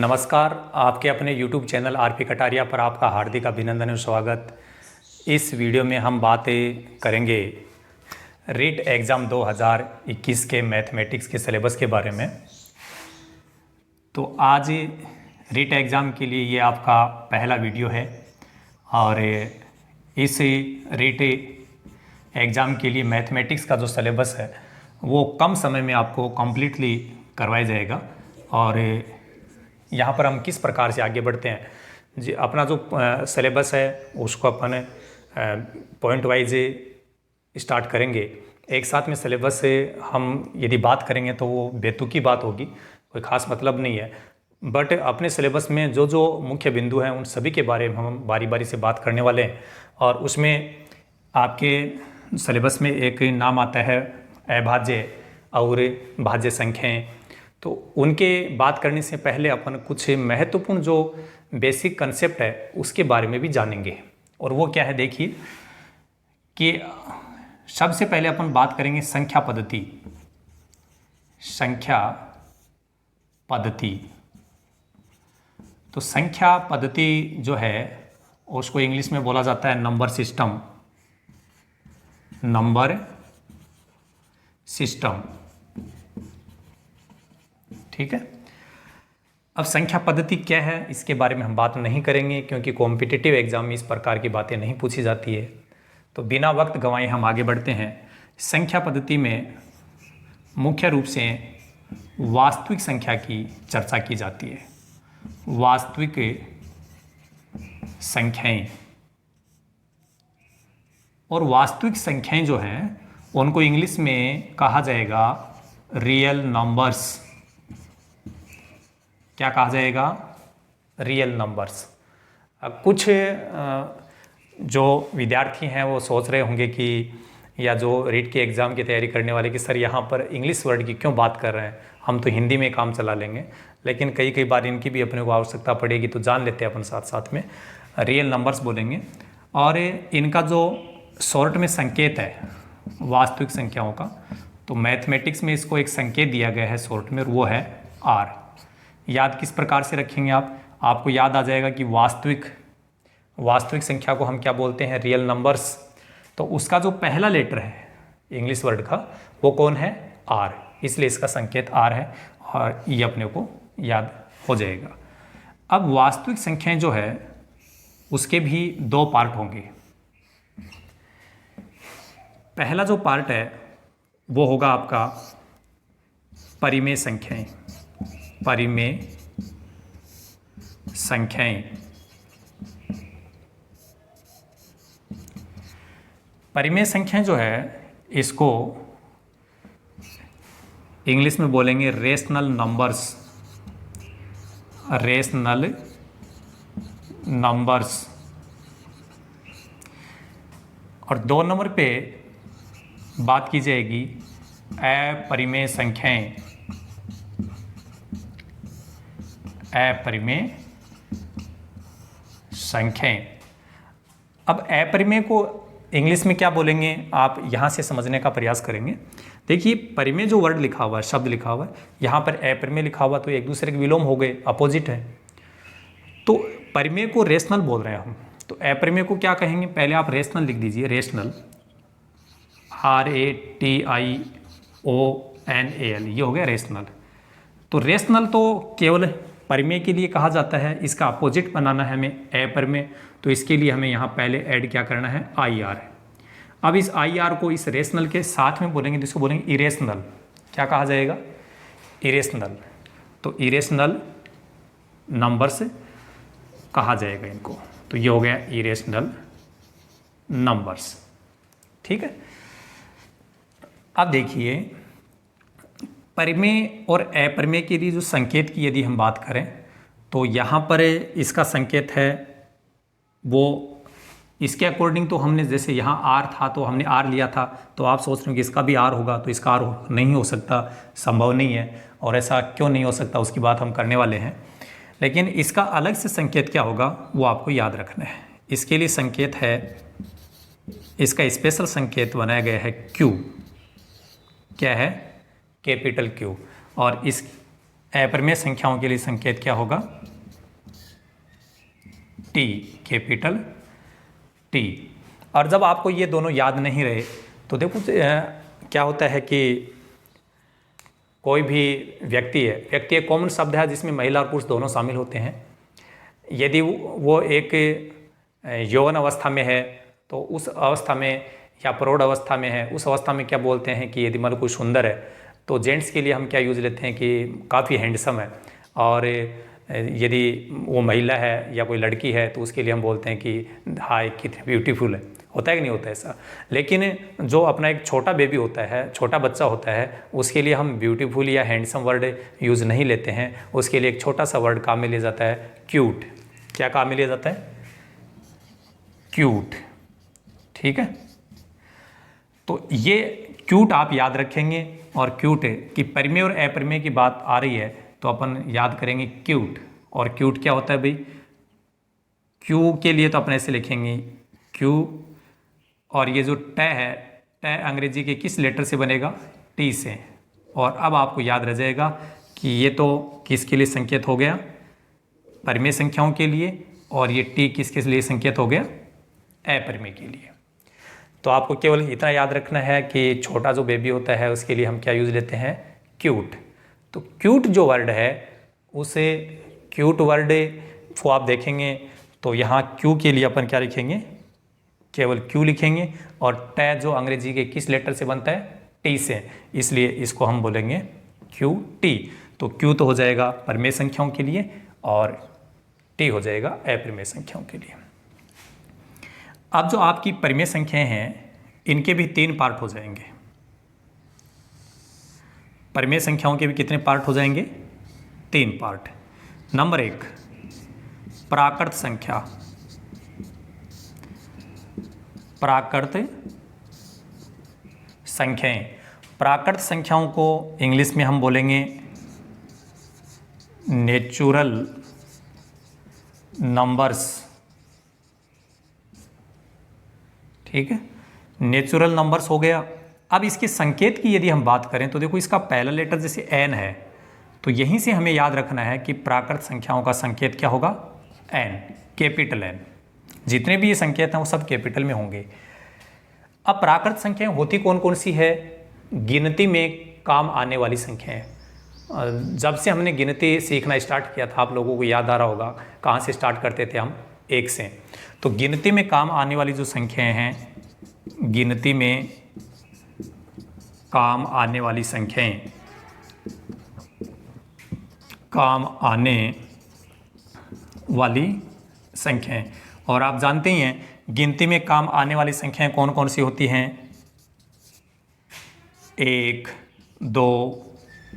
नमस्कार। आपके अपने YouTube चैनल आरपी कटारिया पर आपका हार्दिक अभिनंदन और स्वागत। इस वीडियो में हम बातें करेंगे रीट एग्ज़ाम 2021 के मैथमेटिक्स के सिलेबस के बारे में। तो आज रीट एग्ज़ाम के लिए ये आपका पहला वीडियो है और इस रीट एग्ज़ाम के लिए मैथमेटिक्स का जो सिलेबस है वो कम समय में आपको कम्प्लीटली करवाया जाएगा। और यहाँ पर हम किस प्रकार से आगे बढ़ते हैं जी, अपना जो सिलेबस है उसको अपन पॉइंट वाइज स्टार्ट करेंगे। एक साथ में सिलेबस से हम यदि बात करेंगे तो वो बेतुकी बात होगी, कोई ख़ास मतलब नहीं है। बट अपने सिलेबस में जो जो मुख्य बिंदु हैं उन सभी के बारे में हम बारी बारी से बात करने वाले हैं। और उसमें आपके सिलेबस में एक नाम आता है अभाज्य और भाज्य संख्याएँ। तो उनके बात करने से पहले अपन कुछ महत्वपूर्ण जो बेसिक कंसेप्ट है उसके बारे में भी जानेंगे। और वो क्या है, देखिए कि सबसे पहले अपन बात करेंगे संख्या पद्धति। संख्या पद्धति, तो संख्या पद्धति जो है उसको इंग्लिश में बोला जाता है नंबर सिस्टम। नंबर सिस्टम, ठीक है। अब संख्या पद्धति क्या है इसके बारे में हम बात नहीं करेंगे क्योंकि कॉम्पिटिटिव एग्जाम में इस प्रकार की बातें नहीं पूछी जाती है। तो बिना वक्त गंवाए हम आगे बढ़ते हैं। संख्या पद्धति में मुख्य रूप से वास्तविक संख्या की चर्चा की जाती है। वास्तविक संख्याएं, और वास्तविक संख्याएं जो हैं उनको इंग्लिश में कहा जाएगा रियल नंबर्स। क्या कहा जाएगा? Real numbers. कुछ जो विद्यार्थी हैं वो सोच रहे होंगे कि या जो रीट के एग्ज़ाम की तैयारी करने वाले कि सर यहाँ पर इंग्लिश वर्ड की क्यों बात कर रहे हैं, हम तो हिंदी में काम चला लेंगे। लेकिन कई बार इनकी भी अपने को आवश्यकता पड़ेगी, तो जान लेते हैं अपन साथ साथ में। रियल नंबर्स बोलेंगे और इनका जो शॉर्ट में संकेत है वास्तविक संख्याओं का, तो मैथमेटिक्स में इसको एक संकेत दिया गया है शॉर्ट में, वो है आर। याद किस प्रकार से रखेंगे आपको याद आ जाएगा कि वास्तविक संख्या को हम क्या बोलते हैं? Real numbers. तो उसका जो पहला लेटर है इंग्लिश वर्ड का वो कौन है? आर। इसलिए इसका संकेत आर है और ये अपने को याद हो जाएगा। अब वास्तविक संख्याएं जो है उसके भी दो पार्ट होंगे। पहला जो पार्ट है वो होगा आपका परिमेय संख्याएं। परिमेय संख्याएं, परिमेय संख्याएं जो है इसको इंग्लिश में बोलेंगे रेशनल नंबर्स। Rational numbers. और 2 नंबर पे बात की जाएगी अपरिमेय संख्याएं। अपरिमेय संख्याएं। अब अपरिमेय को इंग्लिश में क्या बोलेंगे आप यहाँ से समझने का प्रयास करेंगे। देखिए परिमेय जो वर्ड लिखा हुआ है, शब्द लिखा हुआ है, यहाँ पर अपरिमेय लिखा हुआ, तो एक दूसरे के विलोम हो गए, अपोजिट है। तो परिमेय को रेशनल बोल रहे हैं हम, तो अपरिमेय को क्या कहेंगे? पहले आप रेशनल लिख दीजिए। रेशनल, RATIONAL, ये हो गया रेशनल। तो रेशनल तो केवल परिमेय के लिए कहा जाता है, इसका अपोजिट बनाना है हमें अपरिमेय, तो इसके लिए हमें यहाँ पहले ऐड क्या करना है? IR। अब इस IR को इस रेशनल के साथ में बोलेंगे, जिसको बोलेंगे इरेशनल। क्या कहा जाएगा? इरेशनल। तो इरेशनल नंबर्स कहा जाएगा इनको। तो ये हो गया इरेशनल नंबर्स, ठीक है। अब देखिए परिमेय और अपरिमेय के लिए जो संकेत की यदि हम बात करें तो यहाँ पर इसका संकेत है वो इसके अकॉर्डिंग, तो हमने जैसे यहाँ आर था तो हमने आर लिया था, तो आप सोच रहे हो कि इसका भी आर होगा, तो इसका आर नहीं हो सकता, संभव नहीं है। और ऐसा क्यों नहीं हो सकता उसकी बात हम करने वाले हैं। लेकिन इसका अलग से संकेत क्या होगा वो आपको याद रखना है। इसके लिए संकेत है, इसका स्पेशल संकेत बनाया गया है क्यू। क्या है? Capital Q. और अपरिमेय संख्याओं के लिए संकेत क्या होगा? T, capital T. और जब आपको ये दोनों याद नहीं रहे तो देखो क्या होता है कि कोई भी व्यक्ति एक कॉमन शब्द है जिसमें महिला और पुरुष दोनों शामिल होते हैं। यदि वो एक यौवन अवस्था में है तो उस अवस्था में, या प्रौढ़ अवस्था में है, उस अवस्था में क्या बोलते हैं कि यदि मतलब कोई सुंदर है तो जेंट्स के लिए हम क्या यूज़ लेते हैं कि काफ़ी हैंडसम है। और यदि वो महिला है या कोई लड़की है तो उसके लिए हम बोलते हैं कि हाय कितनी ब्यूटीफुल है। होता है कि नहीं होता ऐसा? लेकिन जो अपना एक छोटा बेबी होता है, छोटा बच्चा होता है, उसके लिए हम ब्यूटीफुल या हैंडसम वर्ड यूज़ नहीं लेते हैं। उसके लिए एक छोटा सा वर्ड काम में लिया जाता है, क्यूट। क्या काम में लिया जाता है? क्यूट। ठीक है, तो ये क्यूट आप याद रखेंगे। और क्यूट कि परिमेय और अपरिमेय की बात आ रही है तो अपन याद करेंगे क्यूट। और क्यूट क्या होता है भाई? क्यू के लिए तो अपन ऐसे लिखेंगे क्यू, और ये जो ट है, ट अंग्रेजी के किस लेटर से बनेगा? टी से। और अब आपको याद रह जाएगा कि ये तो किसके लिए संकेत हो गया? परिमेय संख्याओं के लिए। और ये टी किसके लिए संकेत हो गया? अपरिमेय के लिए। तो आपको केवल इतना याद रखना है कि छोटा जो बेबी होता है उसके लिए हम क्या यूज़ लेते हैं? क्यूट। तो क्यूट जो वर्ड है उसे क्यूट वर्ड को आप देखेंगे तो यहाँ क्यू के लिए अपन क्या लिखेंगे? केवल क्यू लिखेंगे। और ट जो अंग्रेजी के किस लेटर से बनता है? टी से, इसलिए इसको हम बोलेंगे क्यू टी। तो क्यू तो हो जाएगा परिमेय संख्याओं के लिए और टी हो जाएगा अपरिमेय संख्याओं के लिए। अब जो आपकी परिमेय संख्याएं हैं इनके भी 3 पार्ट हो जाएंगे। परिमेय संख्याओं के भी कितने पार्ट हो जाएंगे? 3 पार्ट। नंबर 1, प्राकृत संख्या। प्राकृत संख्याएं, प्राकृत संख्याओं को इंग्लिश में हम बोलेंगे नेचुरल नंबर्स। ठीक है, नेचुरल नंबर्स हो गया। अब इसके संकेत की यदि हम बात करें तो देखो इसका पहला लेटर जैसे एन है तो यहीं से हमें याद रखना है कि प्राकृत संख्याओं का संकेत क्या होगा? N, capital N. जितने भी ये संकेत हैं वो सब कैपिटल में होंगे। अब प्राकृत संख्याएं होती कौन कौन सी है? गिनती में काम आने वाली संख्याएं। जब से हमने गिनती सीखना स्टार्ट किया था, आप लोगों को याद आ रहा होगा कहाँ से स्टार्ट करते थे हम? 1 से। तो गिनती में काम आने वाली जो संख्याएं हैं, गिनती में काम आने वाली संख्याएं, काम आने वाली संख्याएं। और आप जानते ही हैं गिनती में काम आने वाली संख्याएं कौन कौन सी होती हैं? 1, 2,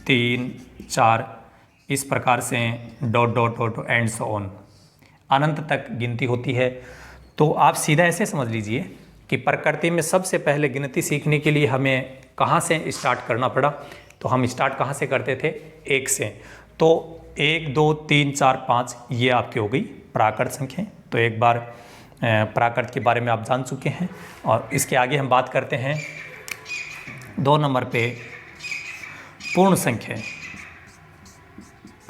3, 4, इस प्रकार से dot dot dot and so on, अनंत तक गिनती होती है। तो आप सीधा ऐसे समझ लीजिए कि प्रकृति में सबसे पहले गिनती सीखने के लिए हमें कहाँ से स्टार्ट करना पड़ा? तो हम स्टार्ट कहाँ से करते थे? 1 से। तो 1, 2, 3, 4, 5 ये आपकी हो गई प्राकृत संख्याएं। तो एक बार प्राकृत के बारे में आप जान चुके हैं। और इसके आगे हम बात करते हैं 2 नंबर पे पूर्ण संख्याएं।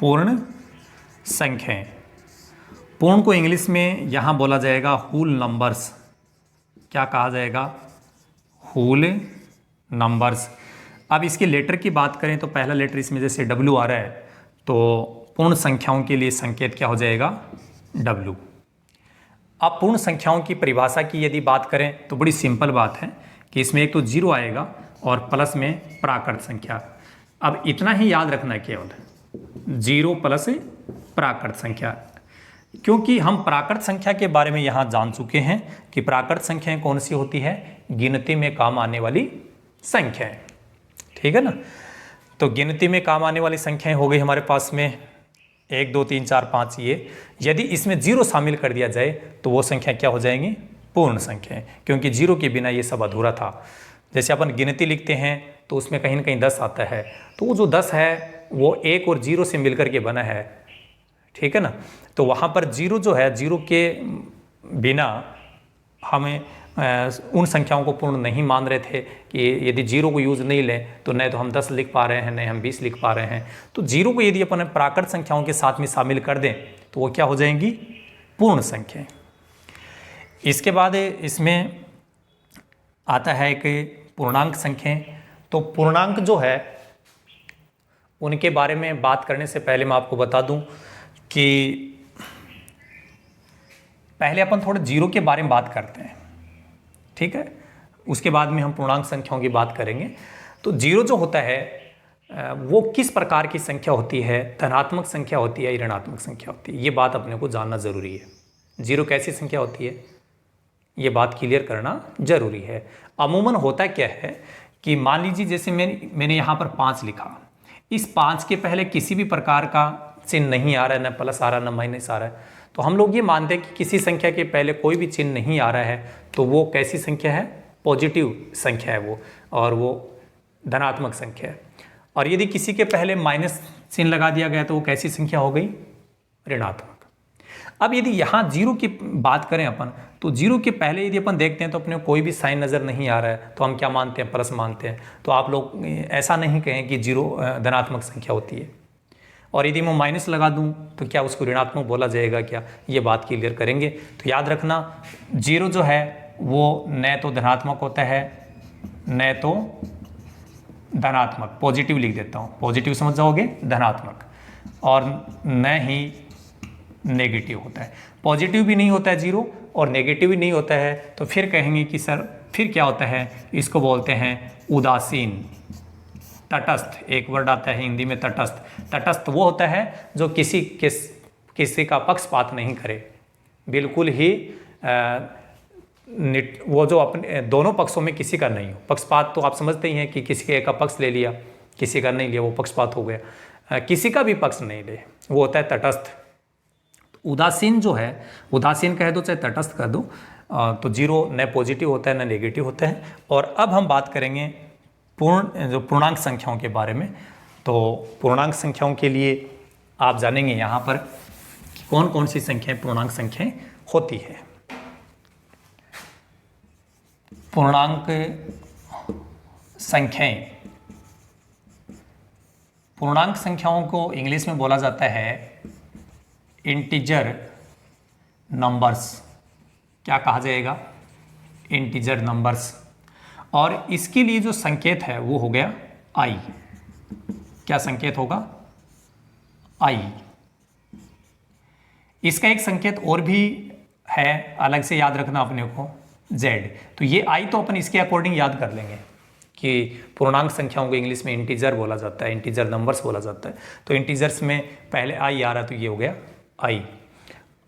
पूर्ण संख्याएं, पूर्ण को इंग्लिश में यहाँ बोला जाएगा होल नंबर्स। क्या कहा जाएगा? Whole numbers. अब इसके लेटर की बात करें तो पहला लेटर इसमें जैसे W आ रहा है तो पूर्ण संख्याओं के लिए संकेत क्या हो जाएगा? W। अब पूर्ण संख्याओं की परिभाषा की यदि बात करें तो बड़ी सिंपल बात है कि इसमें एक तो 0 आएगा और प्लस में प्राकृत संख्या। अब इतना ही याद रखना है केवल, 0 प्लस प्राकृत संख्या, क्योंकि हम प्राकृत संख्या के बारे में यहाँ जान चुके हैं कि प्राकृत संख्याएं कौन सी होती है? गिनती में काम आने वाली संख्याएं। ठीक है ना? तो गिनती में काम आने वाली संख्याएं हो गई हमारे पास में 1, 2, 3, 4, 5 ये। यदि इसमें 0 शामिल कर दिया जाए तो वो संख्या क्या हो जाएंगी? पूर्ण संख्याएं, क्योंकि 0 के बिना ये सब अधूरा था। जैसे अपन गिनती लिखते हैं तो उसमें कहीं ना कहीं 10 आता है, तो वो जो 10 है वो 1 और 0 से मिलकर के बना है। ठीक है ना? तो वहाँ पर 0 जो है, 0 के बिना हमें उन संख्याओं को पूर्ण नहीं मान रहे थे कि यदि जीरो को यूज़ नहीं लें तो न तो हम 10 लिख पा रहे हैं न हम 20 लिख पा रहे हैं। तो जीरो को यदि अपन प्राकृत संख्याओं के साथ में शामिल कर दें तो वो क्या हो जाएंगी, पूर्ण संख्याएं। इसके बाद इसमें आता है एक पूर्णांक संख्याएं। तो पूर्णांक जो है उनके बारे में बात करने से पहले मैं आपको बता दूं कि पहले अपन थोड़ा जीरो के बारे में बात करते हैं, ठीक है, उसके बाद में हम पूर्णांक संख्याओं की बात करेंगे। तो जीरो जो होता है वो किस प्रकार की संख्या होती है, धनात्मक संख्या होती है या ऋणात्मक संख्या होती है, ये बात अपने को जानना जरूरी है। जीरो कैसी संख्या होती है ये बात क्लियर करना जरूरी है। अमूमन होता क्या है कि मान लीजिए जैसे मैंने यहाँ पर 5 लिखा, इस 5 के पहले किसी भी प्रकार का चिन्ह नहीं आ रहा है, न प्लस आ रहा है न माइनस आ रहा है, तो हम लोग ये मानते हैं कि किसी संख्या के पहले कोई भी चिन्ह नहीं आ रहा है तो वो कैसी संख्या है, पॉजिटिव संख्या है वो, और वो धनात्मक संख्या है। और यदि किसी के पहले माइनस चिन्ह लगा दिया गया तो वो कैसी संख्या हो गई, ऋणात्मक। अब यदि यहाँ जीरो की बात करें अपन, तो जीरो के पहले यदि अपन देखते हैं तो अपने कोई भी साइन नज़र नहीं आ रहा है तो हम क्या मानते हैं, प्लस मानते हैं। तो आप लोग ऐसा नहीं कहें कि जीरो धनात्मक संख्या होती है। और यदि मैं माइनस लगा दूं तो क्या उसको ऋणात्मक बोला जाएगा क्या, ये बात क्लियर करेंगे। तो याद रखना जीरो जो है वो न तो धनात्मक होता है न तो धनात्मक, पॉजिटिव लिख देता हूँ, पॉजिटिव समझ जाओगे, धनात्मक, और न ही नेगेटिव होता है। पॉजिटिव भी नहीं होता है जीरो और नेगेटिव भी नहीं होता है, तो फिर कहेंगे कि सर फिर क्या होता है, इसको बोलते हैं उदासीन, तटस्थ। एक वर्ड आता है हिंदी में तटस्थ। तटस्थ वो होता है जो किसी का पक्षपात नहीं करे, बिल्कुल ही वो जो अपने दोनों पक्षों में किसी का नहीं हो। पक्षपात तो आप समझते ही हैं कि किसी के एक का पक्ष ले लिया, किसी का नहीं लिया, वो पक्षपात हो गया। किसी का भी पक्ष नहीं ले, वो होता है तटस्थ। उदासीन जो है, उदासीन कह दो चाहे तटस्थ कह दो, तो जीरो न पॉजिटिव होता है न नेगेटिव होता है। और अब हम बात करेंगे पूर्णांक संख्याओं के बारे में। तो पूर्णांक संख्याओं के लिए आप जानेंगे यहाँ पर कि कौन कौन सी संख्याएं पूर्णांक संख्याएं होती है। पूर्णांक संख्याएं, पूर्णांक संख्याओं को इंग्लिश में बोला जाता है इंटीजर नंबर्स। क्या कहा जाएगा, इंटीजर नंबर्स। और इसके लिए जो संकेत है वो हो गया आई। क्या संकेत होगा, आई। इसका एक संकेत और भी है, अलग से याद रखना अपने को, जेड। तो ये आई तो अपन इसके अकॉर्डिंग याद कर लेंगे कि पूर्णांक संख्याओं को इंग्लिश में इंटीजर बोला जाता है, इंटीजर नंबर्स बोला जाता है। तो इंटीजर्स में पहले आई आ रहा तो ये हो गया आई।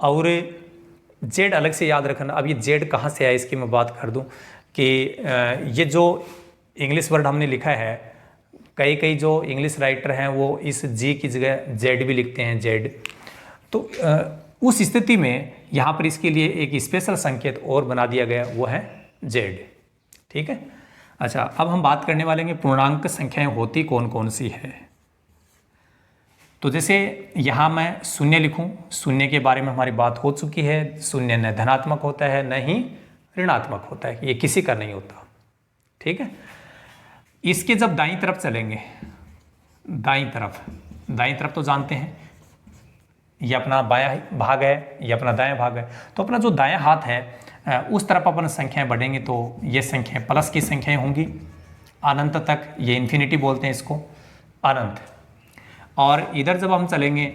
और जेड अलग से याद रखना। अब ये जेड कहाँ से आया इसकी मैं बात कर दूं कि ये जो इंग्लिश वर्ड हमने लिखा है, कई जो इंग्लिश राइटर हैं वो इस जी की जगह जेड भी लिखते हैं, जेड। तो उस स्थिति में यहाँ पर इसके लिए एक स्पेशल संकेत और बना दिया गया, वो है जेड। ठीक है। अच्छा, अब हम बात करने वाले हैं पूर्णांक संख्याएं होती कौन कौन सी है। तो जैसे यहाँ मैं शून्य लिखूं, शून्य के बारे में हमारी बात हो चुकी है। शून्य न धनात्मक होता है न ही ऋणात्मक होता है, ये किसी का नहीं होता। ठीक है। इसके जब दाईं तरफ चलेंगे, दाईं तरफ तो जानते हैं ये अपना बायां भाग है, ये अपना दायां भाग है। तो अपना जो दायां हाथ है उस तरफ अपन संख्याएं बढ़ेंगे तो ये संख्याएं प्लस की संख्याएं होंगी अनंत तक, ये इन्फिनिटी बोलते हैं इसको, अनंत। और इधर जब हम चलेंगे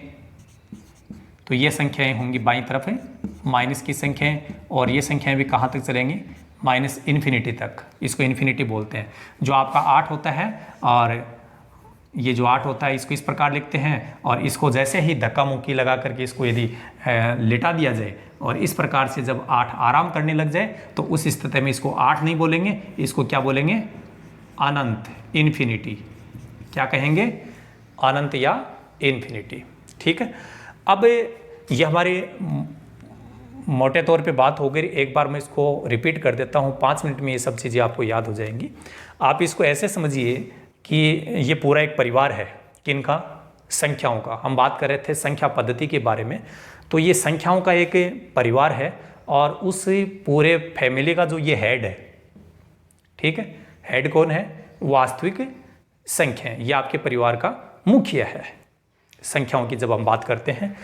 तो ये संख्याएं होंगी बाईं तरफ है माइनस की संख्याएं, और ये संख्याएं भी कहाँ तक चलेंगी, माइनस इन्फिनिटी तक, इसको इन्फिनिटी बोलते हैं। जो आपका 8 होता है और ये जो 8 होता है इसको इस प्रकार लिखते हैं, और इसको जैसे ही धक्का मुक्की लगा करके इसको यदि लिटा दिया जाए और इस प्रकार से जब 8 आराम करने लग जाए तो उस स्थिति में इसको 8 नहीं बोलेंगे, इसको क्या बोलेंगे, अनंत, इन्फिनिटी। क्या कहेंगे, अनंत या इन्फिनिटी। ठीक है। अब ये हमारे मोटे तौर पे बात हो गई। एक बार मैं इसको रिपीट कर देता हूँ, 5 मिनट में ये सब चीज़ें आपको याद हो जाएंगी। आप इसको ऐसे समझिए कि ये पूरा एक परिवार है, किनका, संख्याओं का। हम बात कर रहे थे संख्या पद्धति के बारे में। तो ये संख्याओं का एक परिवार है और उस पूरे फैमिली का जो ये हेड है, ठीक है, हेड कौन है? वास्तविक संख्या, ये आपके परिवार का मुखिया है। संख्याओं की जब हम बात करते हैं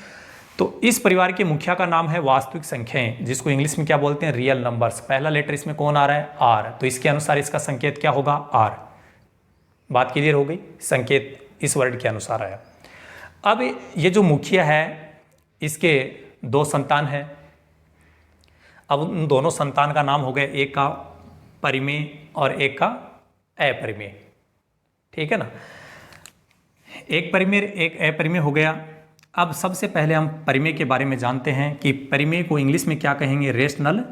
तो इस परिवार के मुखिया का नाम है वास्तविक संख्याएं, जिसको इंग्लिश में क्या बोलते हैं? Real numbers. पहला लेटर इसमें कौन आ रहा है? आर। तो इसके अनुसार इसका संकेत क्या होगा? आर। बात क्लियर हो गई? संकेत इस वर्ड के अनुसार आया। अब ये जो मुखिया है इसके 2 संतान हैं। अब उन दोनों संतान का नाम हो गया, एक का परिमेय और एक का अपरिमेय, ठीक है ना। एक परिमेय एक अपरिमेय हो गया। अब सबसे पहले हम परिमेय के बारे में जानते हैं कि परिमेय को इंग्लिश में क्या कहेंगे? Rational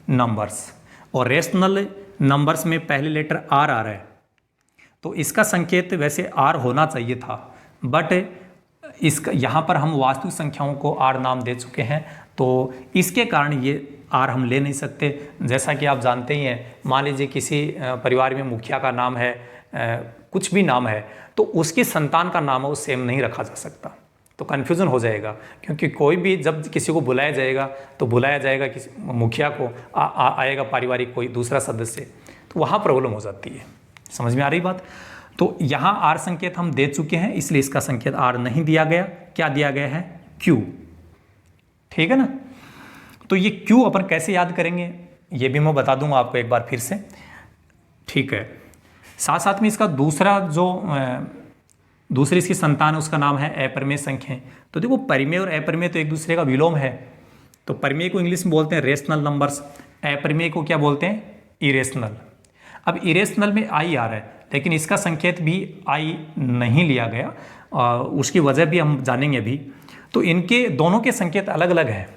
numbers. और रेशनल नंबर्स में पहले लेटर आर आ रहा है, तो इसका संकेत वैसे आर होना चाहिए था, बट इसका यहाँ पर हम वास्तविक संख्याओं को आर नाम दे चुके हैं, तो इसके कारण ये आर हम ले नहीं सकते। जैसा कि आप जानते ही हैं, मान लीजिए किसी परिवार में मुखिया का नाम है, कुछ भी नाम है, तो उसकी संतान का नाम है वो सेम नहीं रखा जा सकता, तो कन्फ्यूज़न हो जाएगा। क्योंकि कोई भी जब किसी को बुलाया जाएगा तो बुलाया जाएगा किसी मुखिया को, आएगा पारिवारिक कोई दूसरा सदस्य, तो वहाँ प्रॉब्लम हो जाती है। समझ में आ रही बात? तो यहाँ आर संकेत हम दे चुके हैं, इसलिए इसका संकेत आर नहीं दिया गया। क्या दिया गया है? क्यू, ठीक है ना। तो ये क्यू अपन कैसे याद करेंगे ये भी मैं बता दूंगा आपको एक बार फिर से, ठीक है। साथ साथ में इसका दूसरी इसकी संतान है, उसका नाम है अपरिमेय संख्या। तो देखो परिमेय और अपरिमेय तो एक दूसरे का विलोम है, तो परिमेय को इंग्लिश में बोलते हैं रेशनल नंबर्स, अपरिमेय को क्या बोलते हैं? इरेशनल। अब इरेशनल में आई आ रहा है, लेकिन इसका संकेत भी आई नहीं लिया गया, और उसकी वजह भी हम जानेंगे अभी। तो इनके दोनों के संकेत अलग अलग हैं।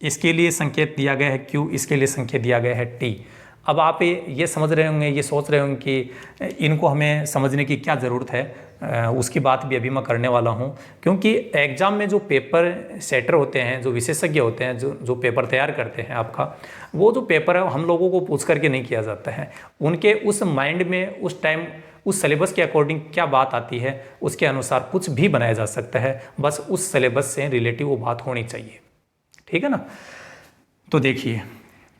इसके लिए संकेत दिया गया है क्यू, इसके लिए संकेत दिया गया है टी। अब आप ये समझ रहे होंगे, ये सोच रहे होंगे कि इनको हमें समझने की क्या ज़रूरत है, उसकी बात भी अभी मैं करने वाला हूँ। क्योंकि एग्ज़ाम में जो पेपर सेटर होते हैं, जो विशेषज्ञ होते हैं, जो पेपर तैयार करते हैं आपका, वो जो पेपर है हम लोगों को पूछ करके नहीं किया जाता है। उनके उस माइंड में उस टाइम उस सिलेबस के अकॉर्डिंग क्या बात आती है, उसके अनुसार कुछ भी बनाया जा सकता है, बस उस सिलेबस से रिलेटिव वो बात होनी चाहिए, ठीक है ना। तो देखिए,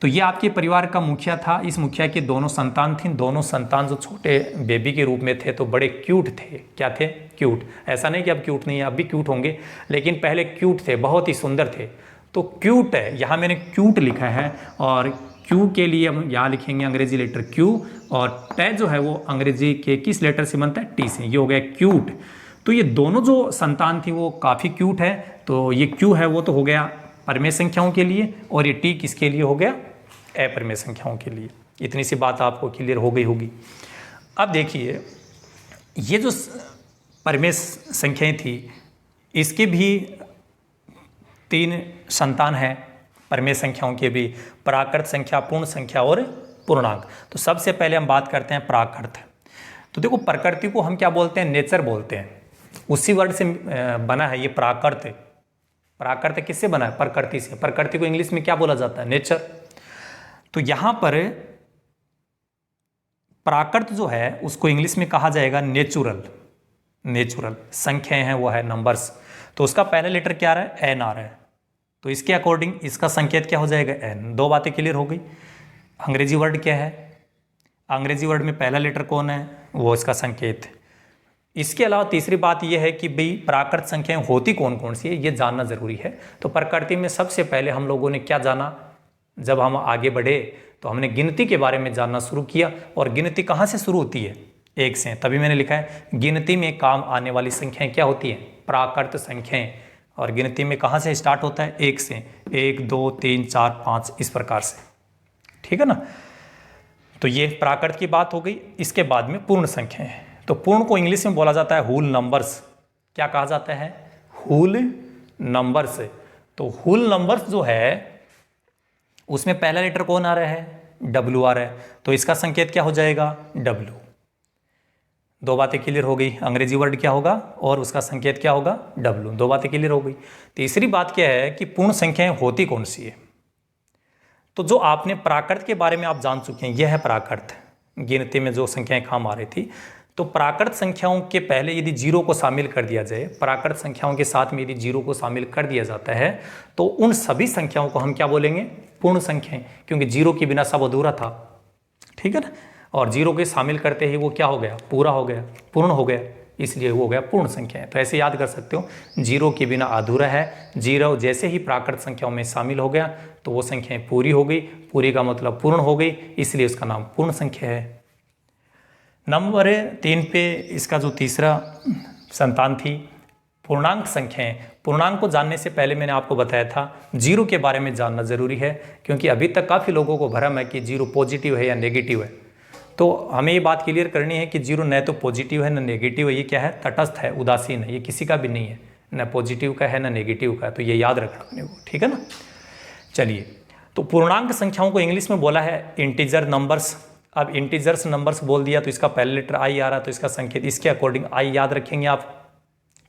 तो ये आपके परिवार का मुखिया था। इस मुखिया के दोनों संतान थी। दोनों संतान जो छोटे बेबी के रूप में थे तो बड़े क्यूट थे। क्या थे? क्यूट। ऐसा नहीं कि अब क्यूट नहीं है, अब भी क्यूट होंगे, लेकिन पहले क्यूट थे, बहुत ही सुंदर थे। तो क्यूट है, यहाँ मैंने क्यूट लिखा है, और क्यू के लिए हम यहाँ लिखेंगे अंग्रेजी लेटर क्यू, और टे जो है वो अंग्रेजी के किस लेटर से बनता है? टी से। ये हो गया क्यूट। तो ये दोनों जो संतान थी वो काफ़ी क्यूट है। तो ये क्यू है वो तो हो गया परिमेय संख्याओं के लिए, और ये टी किसके लिए हो गया? अपरिमेय संख्याओं के लिए। इतनी सी बात आपको क्लियर हो गई होगी। अब देखिए, ये जो परिमेय संख्याएं थी, इसके भी 3 संतान हैं। परिमेय संख्याओं के भी प्राकृत संख्या, पूर्ण संख्या और पूर्णांक। तो सबसे पहले हम बात करते हैं प्राकृत। तो देखो, प्रकृति को हम क्या बोलते हैं? नेचर बोलते हैं। उसी वर्ड से बना है ये प्राकृत। प्राकृत किससे बना है? प्रकृति से। प्रकृति को इंग्लिश में क्या बोला जाता है? नेचर। तो यहां पर प्राकृत जो है उसको इंग्लिश में कहा जाएगा नेचुरल। नेचुरल संख्याएं हैं वो है नंबर्स। तो उसका पहला लेटर क्या आ रहा है? एन आ रहा है। तो इसके अकॉर्डिंग इसका संकेत क्या हो जाएगा? एन। 2 बातें क्लियर हो गई। अंग्रेजी वर्ड क्या है? अंग्रेजी वर्ड में पहला लेटर कौन है? वो इसका संकेत। इसके अलावा तीसरी बात यह है कि भाई प्राकृत संख्याएं होती कौन कौन सी है, ये जानना जरूरी है। तो प्रकृति में सबसे पहले हम लोगों ने क्या जाना? जब हम आगे बढ़े तो हमने गिनती के बारे में जानना शुरू किया। और गिनती कहाँ से शुरू होती है? 1 से। तभी मैंने लिखा है गिनती में काम आने वाली संख्याएं क्या होती हैं? प्राकृत संख्याएं। और गिनती में कहाँ से स्टार्ट होता है? 1 से। 1 2 3 4 5 इस प्रकार से, ठीक है ना। तो ये प्राकृत की बात हो गई। इसके बाद में पूर्ण संख्याएं। तो पूर्ण को इंग्लिश में बोला जाता है होल नंबर्स। क्या कहा जाता है? Whole numbers. तो होल नंबर्स जो है उसमें पहला लेटर कौन आ रहा है? डब्ल्यू आ रहा है। तो इसका संकेत क्या हो जाएगा? डब्ल्यू। 2 बातें क्लियर हो गई। अंग्रेजी वर्ड क्या होगा और उसका संकेत क्या होगा? डब्ल्यू। 2 बातें क्लियर हो गई। तीसरी बात क्या है कि पूर्ण संख्याएं होती कौन सी है? तो जो आपने प्राकृत के बारे में आप जान चुके हैं, यह है प्राकृत। गिनती में जो संख्याएं काम आ रही थी। तो प्राकृत संख्याओं के पहले यदि जीरो को शामिल कर दिया जाए, प्राकृत संख्याओं के साथ में यदि जीरो को शामिल कर दिया जाता है तो उन सभी संख्याओं को हम क्या बोलेंगे? पूर्ण संख्याएं, क्योंकि जीरो के बिना सब अधूरा था, ठीक है ना। और जीरो के शामिल करते ही वो क्या हो गया? पूरा हो गया, पूर्ण हो गया, इसलिए वो हो गया पूर्ण संख्याएं। तो ऐसे याद कर सकते हो, जीरो के बिना अधूरा है, जीरो जैसे ही प्राकृत संख्याओं में शामिल हो गया तो वो संख्याएं पूरी हो गई, पूरी का मतलब पूर्ण हो गई, इसलिए उसका नाम पूर्ण संख्या है। नंबर 3 पे इसका जो तीसरा संतान थी पूर्णांक संख्याएं। पूर्णांक को जानने से पहले मैंने आपको बताया था जीरो के बारे में जानना जरूरी है, क्योंकि अभी तक काफ़ी लोगों को भ्रम है कि जीरो पॉजिटिव है या नेगेटिव है। तो हमें ये बात क्लियर करनी है कि जीरो न तो पॉजिटिव है न नेगेटिव है, ये क्या है? तटस्थ है, उदासीन है, ये किसी का भी नहीं है, न पॉजिटिव का है न नेगेटिव का है। तो ये याद रखना अपने को, ठीक है ना। चलिए, तो पूर्णांक संख्याओं को इंग्लिश में बोला है इंटीजर नंबर्स। अब इंटीजर्स नंबर्स बोल दिया तो इसका पहले लेटर आई आ रहा, तो इसका संकेत इसके अकॉर्डिंग आई याद रखेंगे आप,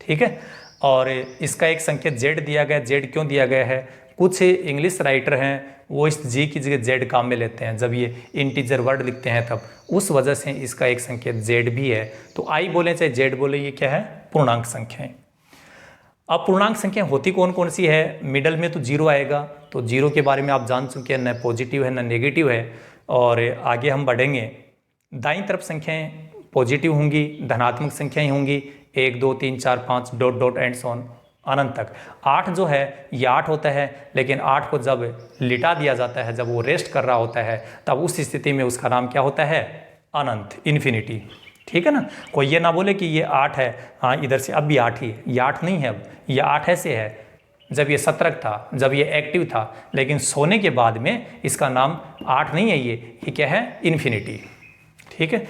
ठीक है। और इसका एक संकेत जेड दिया गया। जेड क्यों दिया गया है? कुछ इंग्लिश राइटर हैं वो इस जी की जगह जेड काम में लेते हैं जब ये इंटीजर वर्ड लिखते हैं तब, उस वजह से इसका एक संकेत जेड भी है। तो आई बोले चाहे जेड बोले, ये क्या है? पूर्णांक संख्याएं। अब पूर्णांक संख्याएं होती कौन कौन सी है? मिडल में तो जीरो आएगा, तो जीरो के बारे में आप जान चुके हैं, न पॉजिटिव है न नेगेटिव है। और आगे हम बढ़ेंगे, दाईं तरफ संख्याएं पॉजिटिव होंगी, धनात्मक संख्याएं होंगी, 1 2 3 4 5 dot dot and so on अनंत तक। 8 जो है ये 8 होता है, लेकिन 8 को जब लिटा दिया जाता है, जब वो रेस्ट कर रहा होता है, तब उस स्थिति में उसका नाम क्या होता है? अनंत, इन्फिनिटी, ठीक है ना। कोई ये ना बोले कि ये 8 है, हाँ इधर से अब भी 8 ही है, ये 8 नहीं है, अब ये 8 ऐसे है जब ये सतर्क था, जब ये एक्टिव था, लेकिन सोने के बाद में इसका नाम 8 नहीं है, ये क्या है? इन्फिनिटी, ठीक है।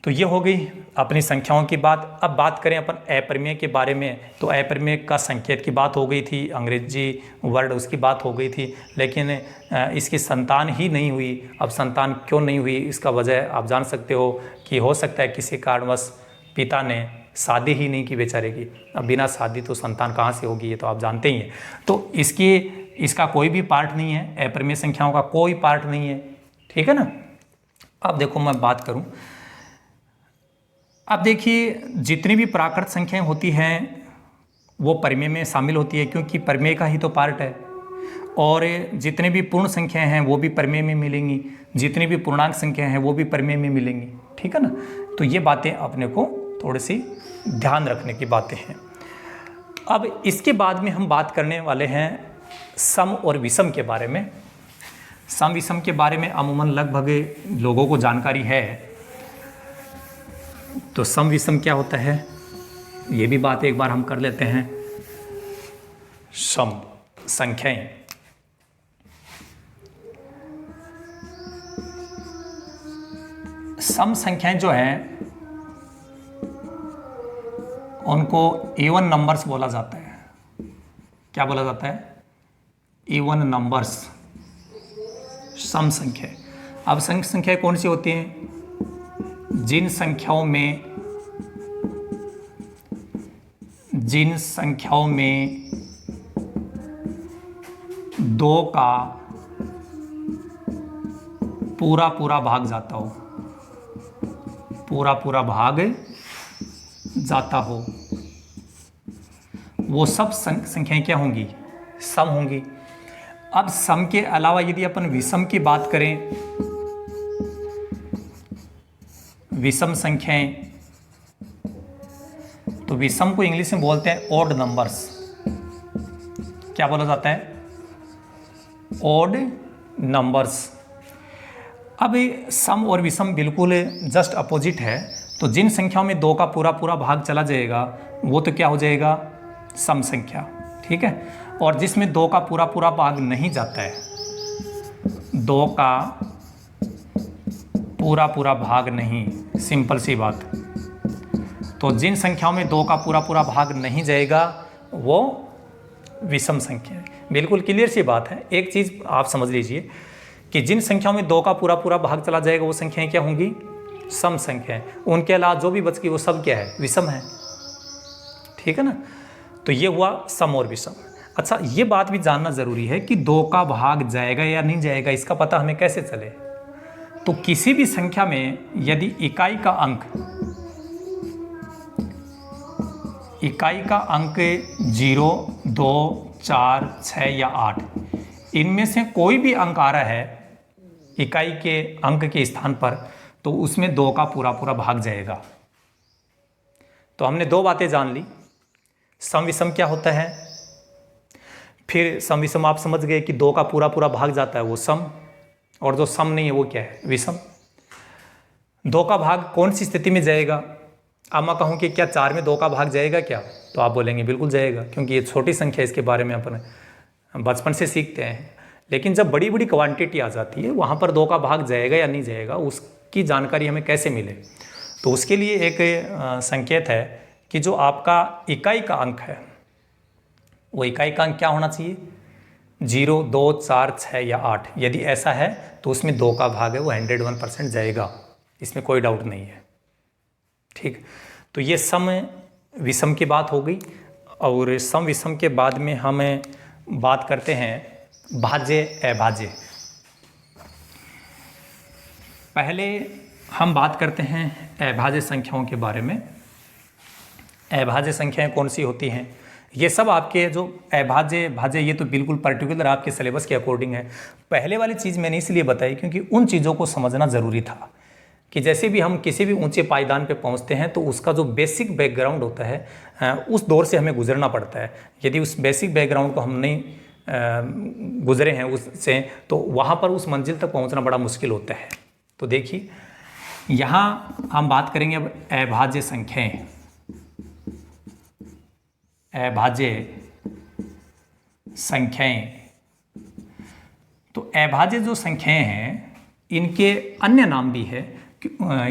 तो ये हो गई अपनी संख्याओं की बात। अब बात करें अपन अपरिमेय के बारे में, तो अपरिमेय का संकेत की बात हो गई थी, अंग्रेजी वर्ड उसकी बात हो गई थी, लेकिन इसकी संतान ही नहीं हुई। अब संतान क्यों नहीं हुई, इसका वजह आप जान सकते हो कि हो सकता है किसी कारणवश पिता ने शादी ही नहीं की बेचारे की। अब बिना शादी तो संतान कहाँ से होगी, ये तो आप जानते ही हैं। तो इसका कोई भी पार्ट नहीं है, अपरिमेय संख्याओं का कोई पार्ट नहीं है, ठीक है ना। अब देखो मैं बात करूं, अब देखिए जितनी भी प्राकृत संख्याएं होती हैं वो परिमेय में शामिल होती है, क्योंकि परिमेय का ही तो पार्ट है। और जितने भी पूर्ण संख्याएं हैं वो भी परिमेय में मिलेंगी, जितनी भी पूर्णांक संख्याएं हैं वो भी परिमेय में मिलेंगी, ठीक है ना। तो ये बातें अपने को थोड़ी सी ध्यान रखने की बातें हैं। अब इसके बाद में हम बात करने वाले हैं सम और विषम के बारे में। सम विषम के बारे में अमूमन लगभग लोगों को जानकारी है। तो सम विषम क्या होता है, ये भी बात एक बार हम कर लेते हैं। सम संख्याएं, सम संख्याएं जो हैं उनको इवन नंबर्स बोला जाता है। क्या बोला जाता है? इवन नंबर्स, सम संख्या। अब सम संख्याएं कौन सी होती हैं? जिन संख्याओं में 2 का पूरा भाग जाता हो, पूरा भाग जाता हो, वो सब संख्याएं क्या होंगी? सम होंगी। अब सम के अलावा यदि अपन विषम की बात करें, विषम संख्याएं, तो विषम को इंग्लिश में बोलते हैं ओड नंबर्स। क्या बोला जाता है? Odd numbers. अब सम और विषम बिल्कुल जस्ट अपोजिट है। तो जिन संख्याओं में 2 का पूरा भाग चला जाएगा वो तो क्या हो जाएगा? सम संख्या, ठीक है। और जिसमें 2 का पूरा भाग नहीं जाता है, 2 का पूरा भाग नहीं, सिंपल सी बात। तो जिन संख्याओं में 2 का पूरा भाग नहीं जाएगा वो विषम संख्या है। बिल्कुल क्लियर सी बात है। एक चीज़ आप समझ लीजिए कि जिन संख्याओं में 2 का पूरा भाग चला जाएगा वो संख्याएं क्या होंगी? सम संख्याएं। उनके अलावा जो भी बच गई वो सब क्या है? विषम है, ठीक है ना। तो ये हुआ सम और विषम। अच्छा, ये बात भी जानना जरूरी है कि 2 का भाग जाएगा या नहीं जाएगा, इसका पता हमें कैसे चले? तो किसी भी संख्या में यदि इकाई का अंक इकाई का अंक 0, 2, 4, 6 या 8, इनमें से कोई भी अंक आ रहा है इकाई के अंक के स्थान पर, तो उसमें 2 का पूरा पूरा भाग जाएगा। तो हमने 2 बातें जान ली। सम विषम क्या होता है, फिर सम विषम आप समझ गए कि 2 का पूरा पूरा भाग जाता है वो सम, और जो सम नहीं है वो क्या है, विषम। 2 का भाग कौन सी स्थिति में जाएगा। अब मैं कहूँ कि क्या 4 में 2 का भाग जाएगा क्या, तो आप बोलेंगे बिल्कुल जाएगा, क्योंकि ये छोटी संख्या, इसके बारे में अपन बचपन से सीखते हैं। लेकिन जब बड़ी बड़ी क्वांटिटी आ जाती है, वहाँ पर 2 का भाग जाएगा या नहीं जाएगा, उसकी जानकारी हमें कैसे मिले। तो उसके लिए एक संकेत है कि जो आपका इकाई का अंक है, वो इकाई का अंक क्या होना चाहिए, 0, 2, 4, 6 या 8। यदि ऐसा है तो उसमें 2 का भाग है वो 101% जाएगा, इसमें कोई डाउट नहीं है। ठीक, तो ये सम विषम की बात हो गई। और सम विषम के बाद में हम बात करते हैं भाज्य अभाज्य। पहले हम बात करते हैं अभाज्य संख्याओं के बारे में। अभाज्य संख्याएं कौन सी होती हैं, ये सब आपके जो अभाज्य भाज्य, ये तो बिल्कुल पर्टिकुलर आपके सिलेबस के अकॉर्डिंग है। पहले वाली चीज़ मैंने इसलिए बताई क्योंकि उन चीज़ों को समझना ज़रूरी था कि जैसे भी हम किसी भी ऊंचे पायदान पे पहुंचते हैं तो उसका जो बेसिक बैकग्राउंड होता है उस दौर से हमें गुजरना पड़ता है। यदि उस बेसिक बैकग्राउंड को हम नहीं गुजरे हैं उससे, तो वहाँ पर उस मंजिल तक पहुँचना बड़ा मुश्किल होता है। तो देखिए, यहाँ हम बात करेंगे अब अभाज्य संख्याएं। अभाज्य संख्याएं, तो अभाज्य जो संख्याएं हैं इनके अन्य नाम भी है।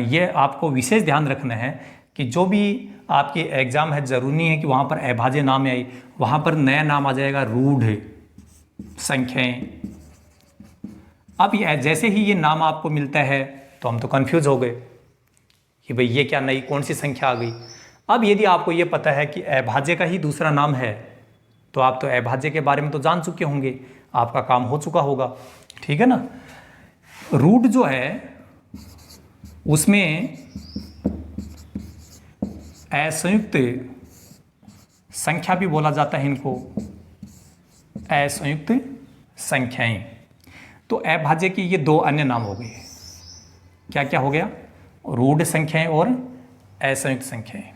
ये आपको विशेष ध्यान रखना है कि जो भी आपके एग्जाम है, जरूरी नहीं है कि वहाँ पर अभाज्य नाम आई, वहाँ पर नया नाम आ जाएगा रूढ़ संख्याएं। अब ये जैसे ही ये नाम आपको मिलता है तो हम तो कंफ्यूज हो गए कि भाई ये क्या नई कौन सी संख्या आ गई। अब यदि आपको ये पता है कि अभाज्य का ही दूसरा नाम है, तो आप तो अभाज्य के बारे में तो जान चुके होंगे, आपका काम हो चुका होगा। ठीक है ना। रूट जो है उसमें असंयुक्त संख्या भी बोला जाता है इनको, असंयुक्त संख्याएं। तो अभाज्य के ये 2 अन्य नाम हो गए। क्या क्या हो गया, रूढ़ संख्याएं और असंयुक्त संख्याएं।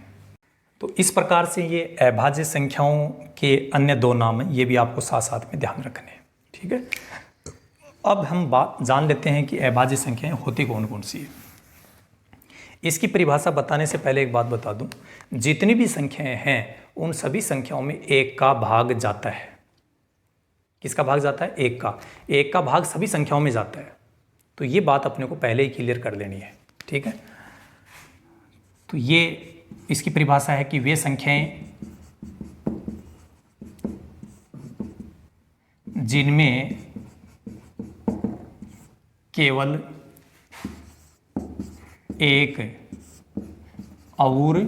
तो इस प्रकार से ये अभाज्य संख्याओं के अन्य 2 नाम हैं, ये भी आपको साथ साथ में ध्यान रखने हैं। ठीक है। अब हम बात जान लेते हैं कि अभाज्य संख्याएं होती कौन कौन सी है। इसकी परिभाषा बताने से पहले एक बात बता दूं, जितनी भी संख्याएं हैं उन सभी संख्याओं में 1 का भाग जाता है। किसका भाग जाता है, 1 का। 1 का भाग सभी संख्याओं में जाता है। तो ये बात अपने को पहले ही क्लियर कर लेनी है। ठीक है। तो ये इसकी परिभाषा है कि वे संख्याएं जिनमें केवल 1 और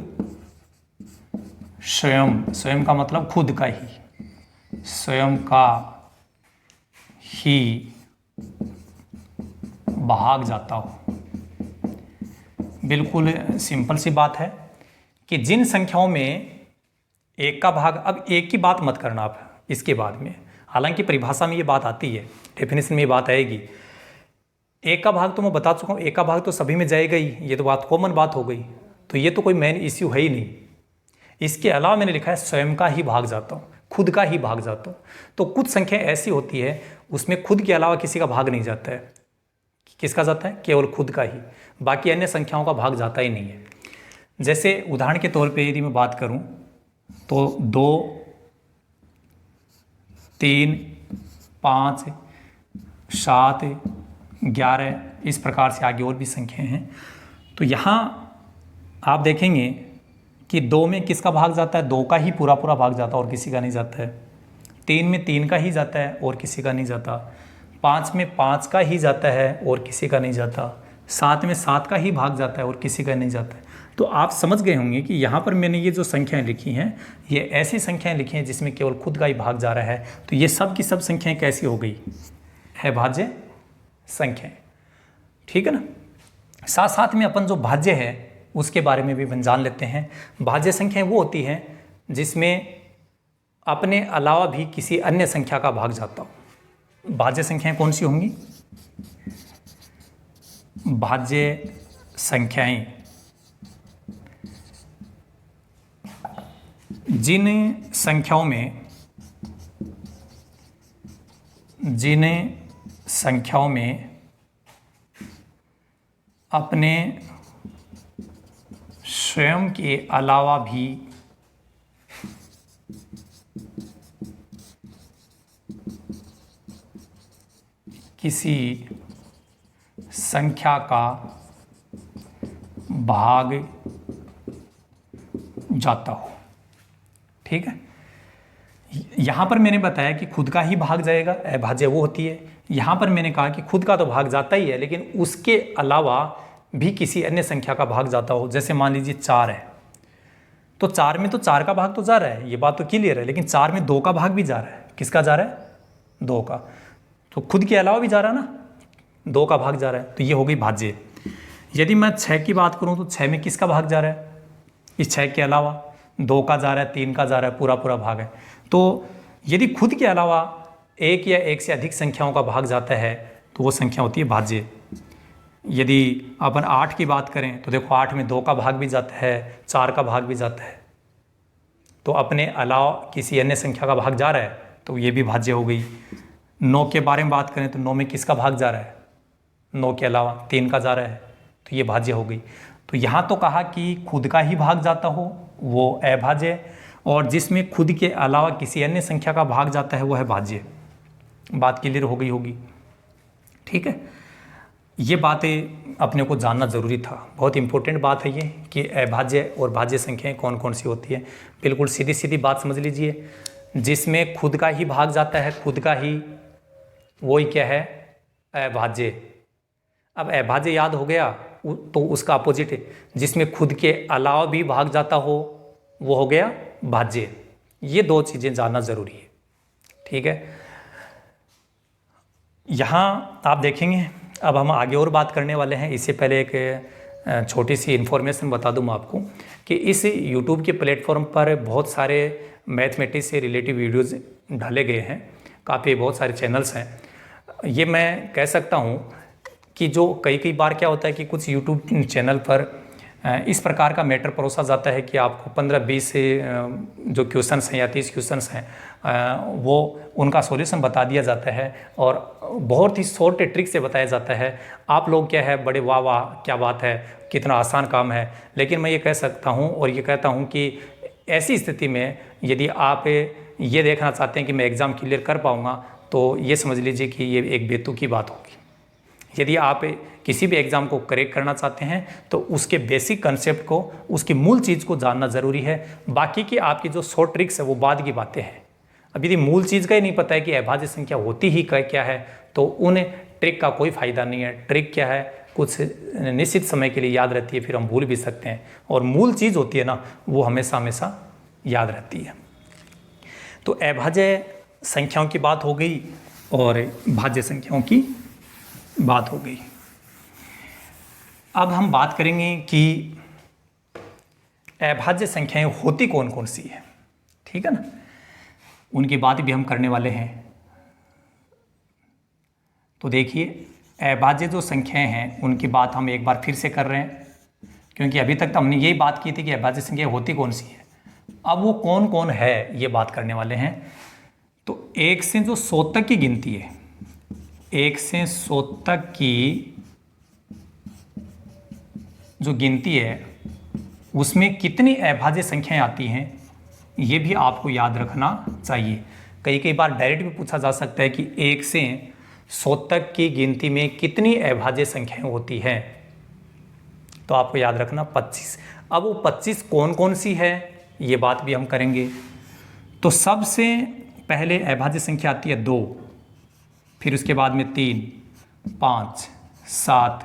स्वयं का मतलब खुद का ही, स्वयं का ही भाग जाता हो। बिल्कुल सिंपल सी बात है कि जिन संख्याओं में 1 का भाग, अब 1 की बात मत करना आप इसके बाद में, हालांकि परिभाषा में ये बात आती है, डेफिनेशन में ये बात आएगी। 1 का भाग तो मैं बता चुका हूँ, 1 का भाग तो सभी में जाएगा ही, ये तो बात कॉमन बात हो गई। तो ये तो कोई मेन इश्यू है ही नहीं। इसके अलावा मैंने लिखा है स्वयं का ही भाग जाता हूँ, खुद का ही भाग जाता हूँ। तो कुछ संख्या ऐसी होती है उसमें खुद के अलावा किसी का भाग नहीं जाता है। किसका जाता है, केवल खुद का ही, बाकी अन्य संख्याओं का भाग जाता ही नहीं है। जैसे उदाहरण के तौर पे यदि मैं बात करूं तो 2, 3, 5, 7, 11, इस प्रकार से आगे और भी संख्याएं हैं। तो यहाँ आप देखेंगे कि 2 में किसका भाग जाता है, 2 का ही पूरा पूरा भाग जाता है और किसी का नहीं जाता है। 3 में 3 का ही जाता है और किसी का नहीं जाता। 5 में 5 का ही जाता है और किसी का नहीं जाता। 7 में 7 का ही भाग जाता है और किसी का नहीं जाता है। तो आप समझ गए होंगे कि यहाँ पर मैंने ये जो संख्याएं लिखी हैं, ये ऐसी संख्याएं लिखी हैं जिसमें केवल खुद का ही भाग जा रहा है। तो ये सब की सब संख्याएं कैसी हो गई, अभाज्य संख्याएं। ठीक है ना। साथ साथ में अपन जो भाज्य है उसके बारे में भी जान लेते हैं। भाज्य संख्याएं वो होती हैं जिसमें अपने अलावा भी किसी अन्य संख्या का भाग जाता हो। भाज्य संख्याएं कौन सी होंगी? भाज्य संख्याएं जिन संख्याओं में अपने स्वयं के अलावा भी किसी संख्या का भाग जाता हो। ठीक है, यहां पर मैंने बताया कि खुद का ही भाग जाएगा, अभाज्य वो होती है। यहां पर मैंने कहा कि खुद का तो भाग जाता ही है, लेकिन उसके अलावा भी किसी अन्य संख्या का भाग जाता हो। जैसे मान लीजिए 4 है, तो 4 में तो 4 का भाग तो जा रहा है, ये बात तो क्लियर है, लेकिन 4 में 2 का भाग भी जा रहा है। किसका जा रहा है? 2 का। तो खुद के अलावा भी जा रहा है ना, 2 का भाग जा रहा है, तो ये हो गई भाज्य। यदि मैं 6 की बात करूं तो 6 में किसका भाग जा रहा है? इस 6 के अलावा 2 का जा रहा है, 3 का जा रहा है, पूरा पूरा भाग है। तो यदि खुद के अलावा एक या एक से अधिक संख्याओं का भाग जाता है तो वो संख्या होती है भाज्य। यदि अपन 8 की बात करें तो देखो 8 में 2 का भाग भी जाता है, 4 का भाग भी जाता है, तो अपने अलावा किसी अन्य संख्या का भाग जा रहा है तो ये भी भाज्य हो गई। 9 के बारे में बात करें तो 9 में किसका भाग जा रहा है? 9 के अलावा 3 का जा रहा है, तो ये भाज्य हो गई। तो यहाँ तो कहा कि खुद का ही भाग जाता हो वो अभाज्य, और जिसमें खुद के अलावा किसी अन्य संख्या का भाग जाता है वो है भाज्य। बात क्लियर हो गई होगी। ठीक है, ये बातें अपने को जानना ज़रूरी था, बहुत इंपॉर्टेंट बात है ये कि अभाज्य और भाज्य संख्याएं कौन कौन सी होती है। बिल्कुल सीधी सीधी बात समझ लीजिए, जिसमें खुद का ही भाग जाता है, खुद का ही, वही क्या है? अभाज्य। अब अभाज्य याद हो गया तो उसका अपोजिट है, जिसमें खुद के अलावा भी भाग जाता हो वो हो गया भाज्य। ये 2 चीज़ें जानना ज़रूरी है। ठीक है, यहाँ आप देखेंगे, अब हम आगे और बात करने वाले हैं। इससे पहले एक छोटी सी इन्फॉर्मेशन बता दूँ मैं आपको कि इस YouTube के प्लेटफॉर्म पर बहुत सारे मैथमेटिक्स से रिलेटिव वीडियोज़ डाले गए हैं, काफ़ी बहुत सारे चैनल्स हैं। ये मैं कह सकता हूँ कि जो कई बार क्या होता है कि कुछ YouTube चैनल पर इस प्रकार का मैटर परोसा जाता है कि आपको 15-20 जो क्वेश्चंस हैं या 30 क्वेश्चंस हैं वो उनका सॉल्यूशन बता दिया जाता है और बहुत ही शॉर्ट ट्रिक से बताया जाता है। आप लोग क्या है, बड़े वाह वाह क्या बात है, कितना आसान काम है। लेकिन मैं ये कह सकता हूँ और ये कहता हूँ कि ऐसी स्थिति में यदि आप ये देखना चाहते हैं कि मैं एग्ज़ाम क्लियर कर पाऊँगा तो ये समझ लीजिए कि ये एक बेतुकी की बात होगी। यदि आप किसी भी एग्ज़ाम को करेक्ट करना चाहते हैं तो उसके बेसिक कंसेप्ट को, उसकी मूल चीज़ को जानना ज़रूरी है। बाकी की आपकी जो शॉर्ट ट्रिक्स है वो बाद की बातें हैं। अब यदि मूल चीज़ का ही नहीं पता है कि अभाज्य संख्या होती ही क्या है तो उन ट्रिक का कोई फ़ायदा नहीं है। ट्रिक क्या है, कुछ निश्चित समय के लिए याद रहती है, फिर हम भूल भी सकते हैं, और मूल चीज़ होती है ना वो हमेशा हमेशा याद रहती है। तो अभाज्य संख्याओं की बात हो गई और भाज्य संख्याओं की बात हो गई। अब हम बात करेंगे कि अभाज्य संख्याएं होती कौन कौन सी है। ठीक है ना, उनकी बात भी हम करने वाले हैं। तो देखिए, अभाज्य जो संख्याएं हैं उनकी बात हम एक बार फिर से कर रहे हैं, क्योंकि अभी तक तो हमने यही बात की थी कि अभाज्य संख्याएं होती कौन सी है। अब वो कौन कौन है ये बात करने वाले हैं। तो 1 से जो 100 तक की गिनती है, 1 से 100 तक की जो गिनती है उसमें कितनी अभाज्य संख्याएं आती हैं ये भी आपको याद रखना चाहिए। कई बार डायरेक्ट भी पूछा जा सकता है कि 1 से 100 तक की गिनती में कितनी अभाज्य संख्याएं होती हैं, तो आपको याद रखना 25। अब वो 25 कौन कौन सी है ये बात भी हम करेंगे। तो सबसे पहले अभाज्य संख्या आती है 2, फिर उसके बाद में 3, 5, 7,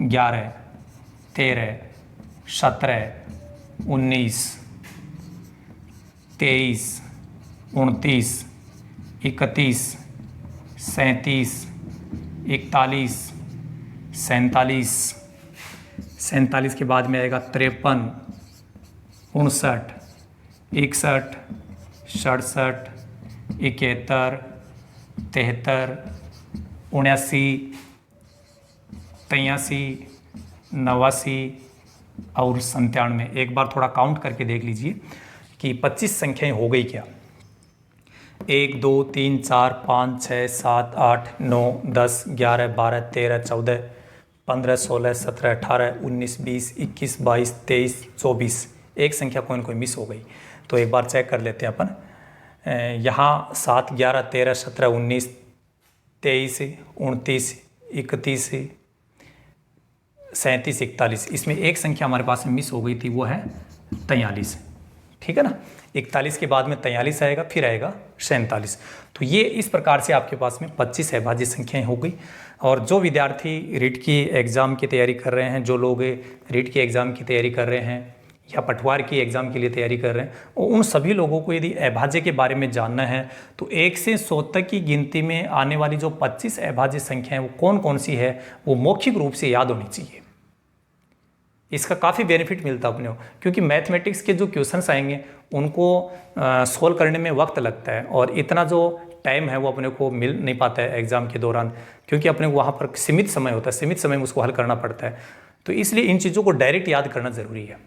11, 13, 17, 19, 23, 29, 31, 37, 41, 47, 47 के बाद में आएगा 53, 59, 61, 67, 71, 73, 79, 83, 89 और 97। एक बार थोड़ा काउंट करके देख लीजिए कि 25 संख्याएं हो गई क्या। 1 2 3 4 5 6 7 8 9 10 11 12 13 14 15 16 17 18 19 20 21 22 23 24। एक संख्या कोई न कोई मिस हो गई, तो एक बार चेक कर लेते हैं अपन। यहाँ 7 11 13 17 19 23 29 31 37 41, इसमें एक संख्या हमारे पास में मिस हो गई थी, वो है 43। ठीक है ना, 41 के बाद में 43 आएगा, फिर आएगा 47। तो ये इस प्रकार से आपके पास में 25 अभाज्य संख्याएं हो गई। और जो विद्यार्थी रीट की एग्ज़ाम की तैयारी कर रहे हैं, जो लोग रीट की एग्ज़ाम की तैयारी कर रहे हैं या पटवार की एग्ज़ाम के लिए तैयारी कर रहे हैं, उन सभी लोगों को यदि अभाज्य के बारे में जानना है तो 1 से 100 तक की गिनती में आने वाली जो 25 अभाज्य संख्याएं वो कौन कौन सी है, वो मौखिक रूप से याद होनी चाहिए। इसका काफ़ी बेनिफिट मिलता है अपने को, क्योंकि मैथमेटिक्स के जो क्वेश्चंस आएंगे उनको सोल्व करने में वक्त लगता है, और इतना जो टाइम है वो अपने को मिल नहीं पाता है एग्ज़ाम के दौरान, क्योंकि अपने को वहाँ पर सीमित समय होता है, सीमित समय में उसको हल करना पड़ता है। तो इसलिए इन चीज़ों को डायरेक्ट याद करना ज़रूरी है।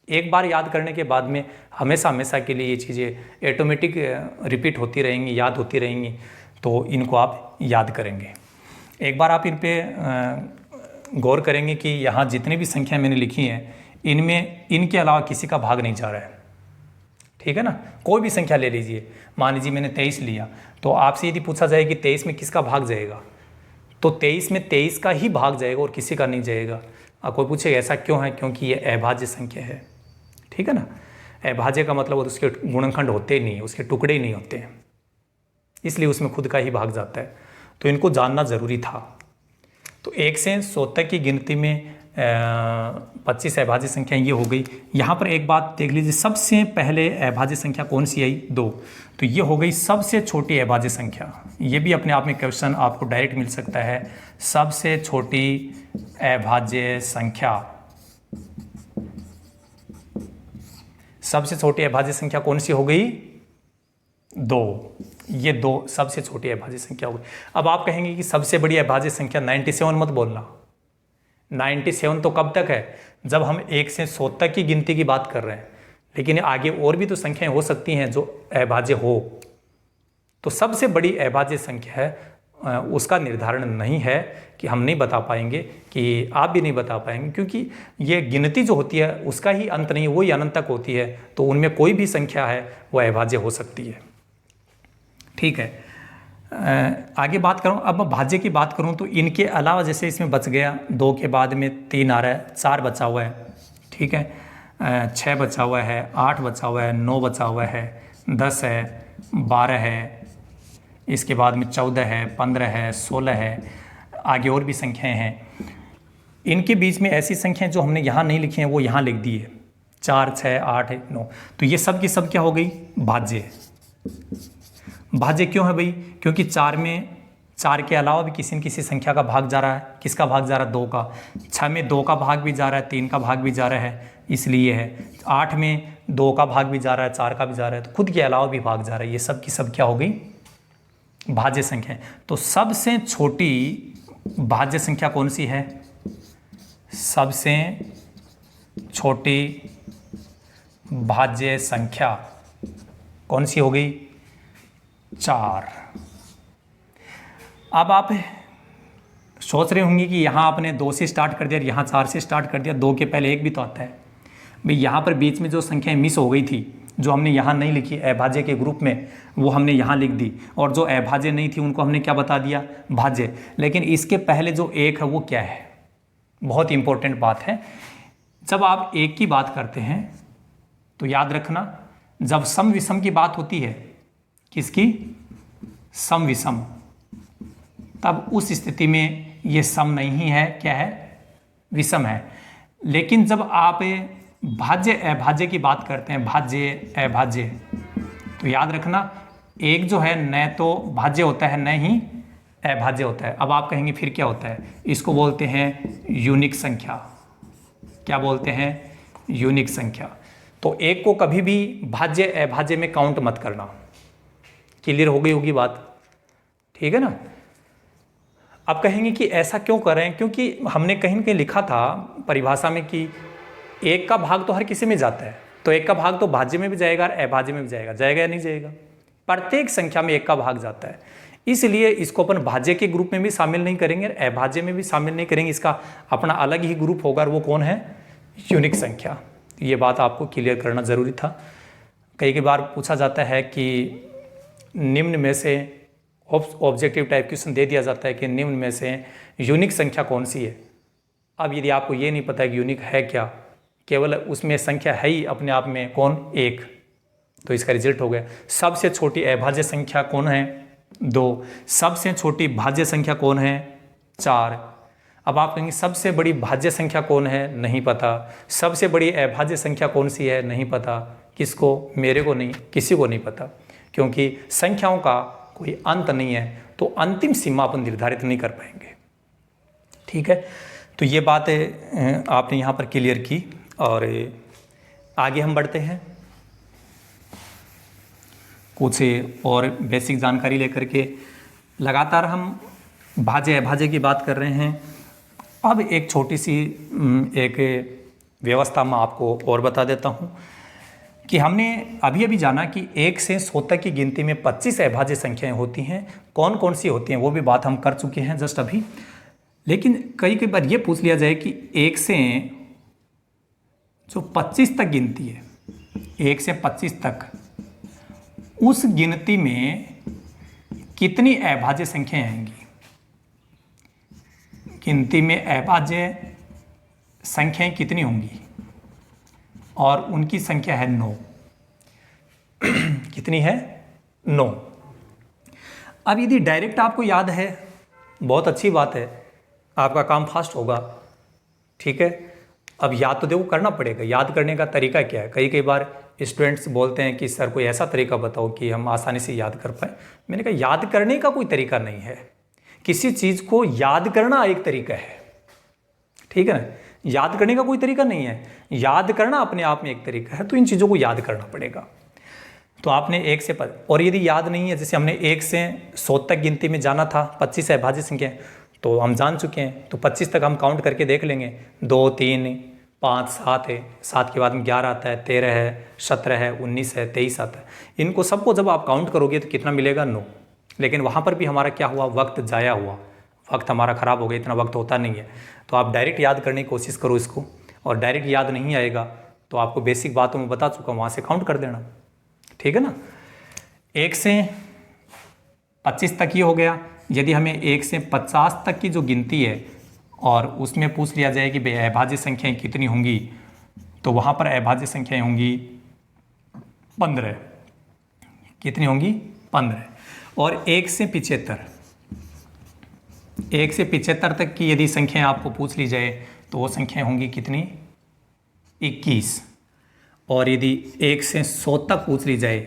एक बार याद करने के बाद में हमेशा हमेशा के लिए ये चीज़ें ऑटोमेटिक रिपीट होती रहेंगी, याद होती रहेंगी, तो इनको आप याद करेंगे। एक बार आप इन पर गौर करेंगे कि यहाँ जितनी भी संख्या मैंने लिखी हैं, इनमें इनके अलावा किसी का भाग नहीं जा रहा है। ठीक है ना, कोई भी संख्या ले लीजिए, मान लीजिए मैंने 23 लिया, तो आपसे यदि पूछा जाए कि 23 में किसका भाग जाएगा, तो 23 में 23 का ही भाग जाएगा और किसी का नहीं जाएगा। कोई पूछेगा ऐसा क्यों है, क्योंकि ये अभाज्य संख्या है। ठीक है ना, अभाज्य का मतलब उसके गुणनखंड होते ही नहीं, उसके टुकड़े ही नहीं होते हैं, इसलिए उसमें खुद का ही भाग जाता है। तो इनको जानना ज़रूरी था। तो 1 से 100 तक की गिनती में 25 अभाज्य संख्याएं ये हो गई। यहाँ पर एक बात देख लीजिए, सबसे पहले अभाज्य संख्या कौन सी आई, 2, तो ये हो गई सबसे छोटी अभाज्य संख्या। ये भी अपने आप में क्वेश्चन आपको डायरेक्ट मिल सकता है। सबसे छोटी अभाज्य संख्या, सबसे छोटी अभाज्य संख्या कौन सी हो गई, 2। ये 2 सबसे छोटी अभाज्य संख्या हो गई। अब आप कहेंगे कि सबसे बड़ी अभाज्य संख्या 97 मत बोलना। 97 तो कब तक है, जब हम 1 से 100 तक की गिनती की बात कर रहे हैं, लेकिन आगे और भी तो संख्याएं हो सकती हैं जो अभाज्य हो। तो सबसे बड़ी अभाज्य संख्या है, उसका निर्धारण नहीं है, कि हम नहीं बता पाएंगे, कि आप भी नहीं बता पाएंगे, क्योंकि ये गिनती जो होती है उसका ही अंत नहीं, वही अनंत तक होती है। तो उनमें कोई भी संख्या है वह अभाज्य हो सकती है। ठीक है, आगे बात करूं, अब भाज्य की बात करूं तो इनके अलावा जैसे इसमें बच गया 2 के बाद में 3 आ रहा है, 4 बचा हुआ है। ठीक है, 6 बचा हुआ है, 8 बचा हुआ है, 9 बचा हुआ है, 10 है, 12 है, इसके बाद में 14 है, 15 है, 16 है, आगे और भी संख्याएं हैं। इनके बीच में ऐसी संख्याएं जो हमने यहाँ नहीं लिखी हैं वो यहाँ लिख दी है, 4 6 8 9। तो ये सब की सब क्या हो गई, भाज्य। भाज्य क्यों है भाई, क्योंकि 4 में 4 के अलावा भी किसी न किसी संख्या का भाग जा रहा है। किसका भाग जा रहा है, 2 का। 6 में 2 का भाग भी जा रहा है, 3 का भाग भी जा रहा है, इसलिए है। 8 में 2 का भाग भी जा रहा है, 4 का भी जा रहा है, तो खुद के अलावा भी भाग जा रहा है। ये सब की सब क्या हो गई, भाज्य संख्या। तो सबसे छोटी भाज्य संख्या कौन सी है, सबसे छोटी भाज्य संख्या कौन सी हो गई, 4। अब आप सोच रहे होंगे कि यहाँ आपने 2 से स्टार्ट कर दिया, यहाँ 4 से स्टार्ट कर दिया, 2 के पहले 1 भी तो आता है भाई। यहाँ पर बीच में जो संख्याएं मिस हो गई थी, जो हमने यहाँ नहीं लिखी अभाज्य के ग्रुप में, वो हमने यहाँ लिख दी, और जो अभाज्य नहीं थी उनको हमने क्या बता दिया, भाज्य। लेकिन इसके पहले जो 1 है वो क्या है, बहुत इंपॉर्टेंट बात है। जब आप 1 की बात करते हैं तो याद रखना, जब सम विषम की बात होती है, किसकी, सम विषम, तब उस स्थिति में ये सम नहीं है, क्या है, विषम है। लेकिन जब आप भाज्य अभाज्य की बात करते हैं, भाज्य अभाज्य, तो याद रखना 1 जो है न तो भाज्य होता है न ही अभाज्य होता है। अब आप कहेंगे फिर क्या होता है, इसको बोलते हैं यूनिक संख्या। क्या बोलते हैं, यूनिक संख्या। तो एक को कभी भी भाज्य अभाज्य में काउंट मत करना। क्लियर हो गई होगी बात, ठीक है ना। अब कहेंगे कि ऐसा क्यों कर रहे हैं, क्योंकि हमने कहीं न कहीं लिखा था परिभाषा में कि एक का भाग तो हर किसी में जाता है, तो एक का भाग तो भाज्य में भी जाएगा और अभाज्य में भी जाएगा, जाएगा या नहीं जाएगा। प्रत्येक संख्या में एक का भाग जाता है, इसलिए इसको अपन भाज्य के ग्रुप में भी शामिल नहीं करेंगे और अभाज्य में भी शामिल नहीं करेंगे। इसका अपना अलग ही ग्रुप होगा और वो कौन है, यूनिक संख्या। ये बात आपको क्लियर करना जरूरी था। कई बार पूछा जाता है कि निम्न में से ऑब्जेक्टिव टाइप क्वेश्चन दे दिया जाता है कि निम्न में से यूनिक संख्या कौन सी है। अब यदि आपको ये नहीं पता है कि यूनिक है क्या, केवल उसमें संख्या है ही अपने आप में कौन, एक, तो इसका रिजल्ट हो गया। सबसे छोटी अभाज्य संख्या कौन है, 2। सबसे छोटी भाज्य संख्या कौन है, 4। अब आप कहेंगे सबसे बड़ी भाज्य संख्या कौन है, नहीं पता। सबसे बड़ी अभाज्य संख्या कौन सी है, नहीं पता। किसको, मेरे को नहीं, किसी को नहीं पता, क्योंकि संख्याओं का कोई अंत नहीं है, तो अंतिम सीमा अपन निर्धारित नहीं कर पाएंगे। ठीक है, तो ये बात आपने यहाँ पर क्लियर की और आगे हम बढ़ते हैं कुछ और बेसिक जानकारी लेकर के। लगातार हम भाज्य अभाज्य की बात कर रहे हैं। अब एक छोटी सी एक व्यवस्था मैं आपको और बता देता हूँ कि हमने अभी अभी जाना कि 1 से 100 तक की गिनती में 25 अभाज्य संख्याएं होती हैं। कौन कौन सी होती हैं वो भी बात हम कर चुके हैं जस्ट अभी। लेकिन कई बार ये पूछ लिया जाए कि 1 से जो 25 तक गिनती है, 1 से 25 तक, उस गिनती में कितनी अभाज्य संख्याएं आएंगी। गिनती में अभाज्य संख्याएं कितनी होंगी, और उनकी संख्या है 9। कितनी है, 9। अब यदि डायरेक्ट आपको याद है, बहुत अच्छी बात है, आपका काम फास्ट होगा। ठीक है, अब याद तो देखो करना पड़ेगा। याद करने का तरीका क्या है, कई बार स्टूडेंट्स बोलते हैं कि सर कोई ऐसा तरीका बताओ कि हम आसानी से याद कर पाए। मैंने कहा याद करने का कोई तरीका नहीं है, किसी चीज़ को याद करना एक तरीका है। ठीक है ना, याद करने का कोई तरीका नहीं है, याद करना अपने आप में एक तरीका है। तो इन चीज़ों को याद करना पड़ेगा। तो आपने 1 से और यदि याद नहीं है, जैसे हमने 1 से 100 तक गिनती में जाना था, 25 अभाज्य संख्या तो हम जान चुके हैं, तो 25 तक हम काउंट करके देख लेंगे। 2, 3, 5, 7 है, 7 के बाद में 11 आता है, 13 है, 17 है, 19 है, 23 आता है। इनको सबको जब आप काउंट करोगे तो कितना मिलेगा, 9। लेकिन वहाँ पर भी हमारा क्या हुआ, वक्त जाया हुआ, वक्त हमारा ख़राब हो गया, इतना वक्त होता नहीं है। तो आप डायरेक्ट याद करने की कोशिश करो इसको, और डायरेक्ट याद नहीं आएगा तो आपको बेसिक बातों में बता चुका हूँ, वहाँ से काउंट कर देना। ठीक है ना, 1 से 25 तक ही हो गया। यदि हमें 1 से 50 तक की जो गिनती है और उसमें पूछ लिया जाए कि भाई अभाज्य संख्याएं कितनी होंगी, तो वहाँ पर अभाज्य संख्याएं होंगी 15। कितनी होंगी, 15। और 1 से 75 तक की यदि संख्याएं आपको पूछ ली जाए तो वो संख्याएं होंगी कितनी, 21। और यदि 1 से 100 तक पूछ ली जाए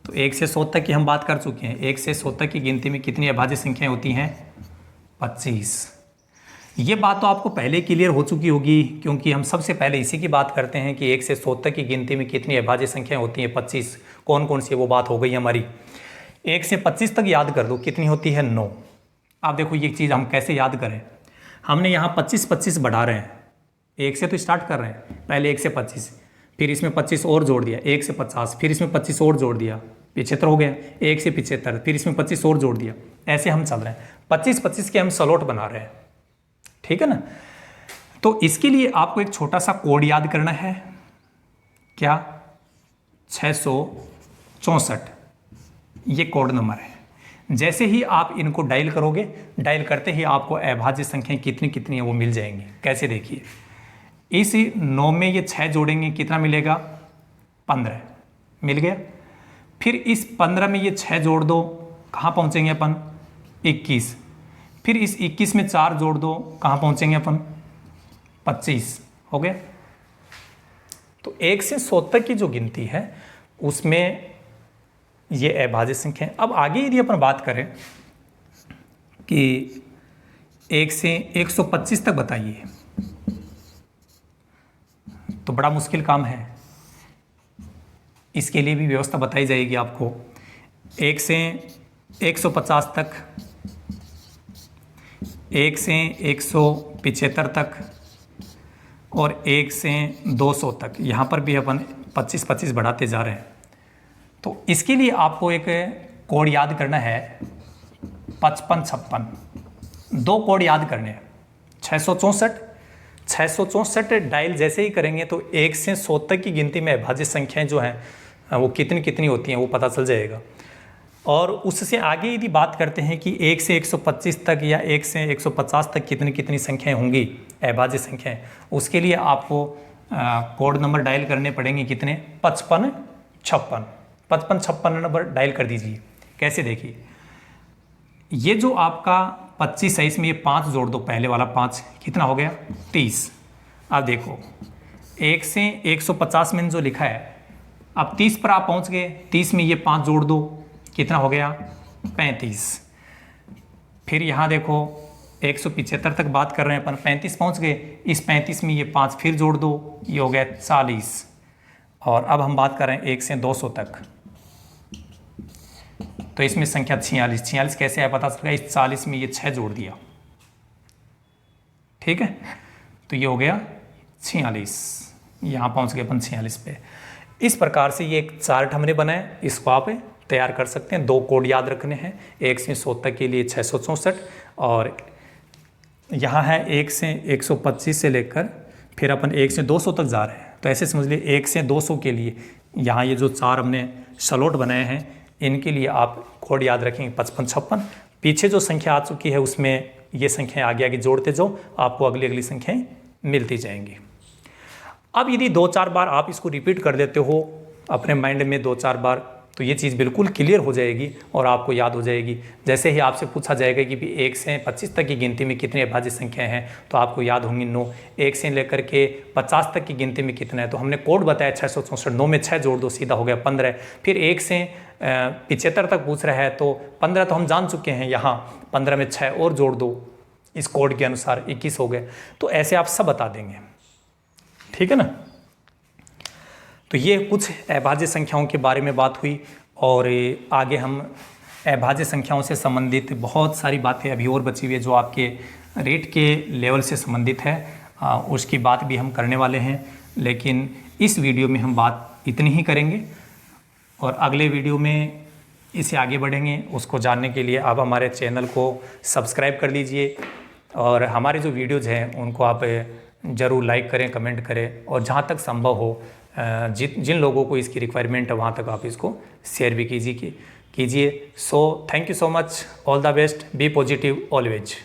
तो 1 से 100 तक की हम बात कर चुके हैं। 1 से 100 तक की गिनती में कितनी अभाज्य संख्याएं होती हैं, 25। ये बात तो आपको पहले क्लियर हो चुकी होगी, क्योंकि हम सबसे पहले इसी की बात करते हैं कि 1 से 100 तक की गिनती में कितनी अभाज्य संख्याएं होती हैं, 25। कौन कौन सी, वो बात हो गई हमारी। 1 से 25 तक याद कर दो, कितनी होती है, 9। आप देखो ये चीज़ हम कैसे याद करें, हमने यहाँ 25 बढ़ा रहे हैं, 1 से तो स्टार्ट कर रहे हैं, पहले 1 से 25, फिर इसमें 25 और जोड़ दिया, 1 से 50, फिर इसमें 25 और जोड़ दिया, 75 हो गया। 1 से 75, फिर इसमें 25 और जोड़ दिया, ऐसे हम चल रहे हैं। 25 के हम स्लॉट बना रहे हैं। ठीक है ना, तो इसके लिए आपको एक छोटा सा कोड याद करना है, क्या, 664, ये कोड नंबर है। जैसे ही आप इनको डायल करोगे, डायल करते ही आपको अभाज्य संख्याएं कितनी कितनी है वो मिल जाएंगी। कैसे, देखिए, इस 9 में ये 6 जोड़ेंगे, कितना मिलेगा, 15 मिल गया। फिर इस 15 में ये 6 जोड़ दो, कहाँ पहुँचेंगे अपन, 21। फिर इस 21 में 4 जोड़ दो, कहाँ पहुँचेंगे अपन, 25 हो गया। तो 1 से 100 तक की जो गिनती है उसमें ये अभाज्य संख्या है। अब आगे यदि अपन बात करें कि 1 से 125 तक बताइए, तो बड़ा मुश्किल काम है। इसके लिए भी व्यवस्था बताई जाएगी आपको। 1 से 150 तक, 1 से 175 तक और 1 से 200 तक। यहाँ पर भी अपन 25-25 बढ़ाते जा रहे हैं। तो इसके लिए आपको एक कोड याद करना है, 55-56। 2 कोड याद करने हैं, 664 डायल जैसे ही करेंगे तो 1 से 100 तक की गिनती में अभाज्य संख्याएं जो हैं वो कितनी कितनी होती हैं वो पता चल जाएगा। और उससे आगे यदि बात करते हैं कि 1 से 125 तक या 1 से 150 तक कितनी कितनी संख्याएं होंगी अभाज्य संख्याएं, उसके लिए आपको कोड नंबर डायल करने पड़ेंगे कितने, 55-56 नंबर डायल कर दीजिए। कैसे देखिए, ये जो आपका 25 है इसमें ये 5 जोड़ दो, पहले वाला 5 कितना हो गया 30। अब देखो 1 से 150 में जो लिखा है, अब 30 पर आप पहुंच गए, 30 में ये 5 जोड़ दो, कितना हो गया 35। फिर यहाँ देखो 175 तक बात कर रहे हैं अपन, 35 पहुंच गए, इस 35 में ये 5 फिर जोड़ दो, ये हो गया 40। और अब हम बात कर रहे हैं 1 से 200 तक, तो इसमें संख्या 46 कैसे आया पता चल गया, इस 40 में ये 6 जोड़ दिया, ठीक है, तो ये हो गया 46। यहाँ पहुँच गए अपन 46 पे। इस प्रकार से ये एक चार्ट हमने बनाया, इसको आप तैयार कर सकते हैं। 2 कोड याद रखने हैं, 1 से 100 तक के लिए 664 और यहाँ है 1 से 125 से लेकर फिर अपन 1 से 200 तक जा रहे हैं। तो ऐसे समझ लिए 1 से 200 के लिए यहाँ ये जो 4 हमने स्लॉट बनाए हैं इनके लिए आप कोड याद रखेंगे 55-56। पीछे जो संख्या आ चुकी है उसमें ये संख्याएं आगे आगे जोड़ते जाओ, आपको अगली अगली संख्याएं मिलती जाएंगी। अब यदि 2-4 बार आप इसको रिपीट कर देते हो अपने माइंड में 2-4 बार, तो ये चीज़ बिल्कुल क्लियर हो जाएगी और आपको याद हो जाएगी। जैसे ही आपसे पूछा जाएगा कि भी 1 से 25 तक की गिनती में कितने अभाज्य संख्याएं हैं, तो आपको याद होंगी 9। 1 से लेकर के 50 तक की गिनती में कितना है, तो हमने कोड बताया 664, 9 में 6 जोड़ दो, सीधा हो गया 15। फिर 1 से 75 तक पूछ रहा है तो 15 तो हम जान चुके हैं, यहाँ 15 में 6 और जोड़ दो, इस कोड के अनुसार 21 हो गए। तो ऐसे आप सब बता देंगे, ठीक है ना। तो ये कुछ अभाज्य संख्याओं के बारे में बात हुई और आगे हम अभाज्य संख्याओं से संबंधित बहुत सारी बातें अभी और बची हुई है जो आपके रेट के लेवल से संबंधित है, उसकी बात भी हम करने वाले हैं। लेकिन इस वीडियो में हम बात इतनी ही करेंगे और अगले वीडियो में इसे आगे बढ़ेंगे। उसको जानने के लिए आप हमारे चैनल को सब्सक्राइब कर लीजिए और हमारे जो वीडियोज़ हैं उनको आप ज़रूर लाइक करें, कमेंट करें और जहाँ तक संभव हो जिन लोगों को इसकी रिक्वायरमेंट है वहाँ तक आप इसको शेयर भी कीजिए। So thank you so much, all the best, be positive always.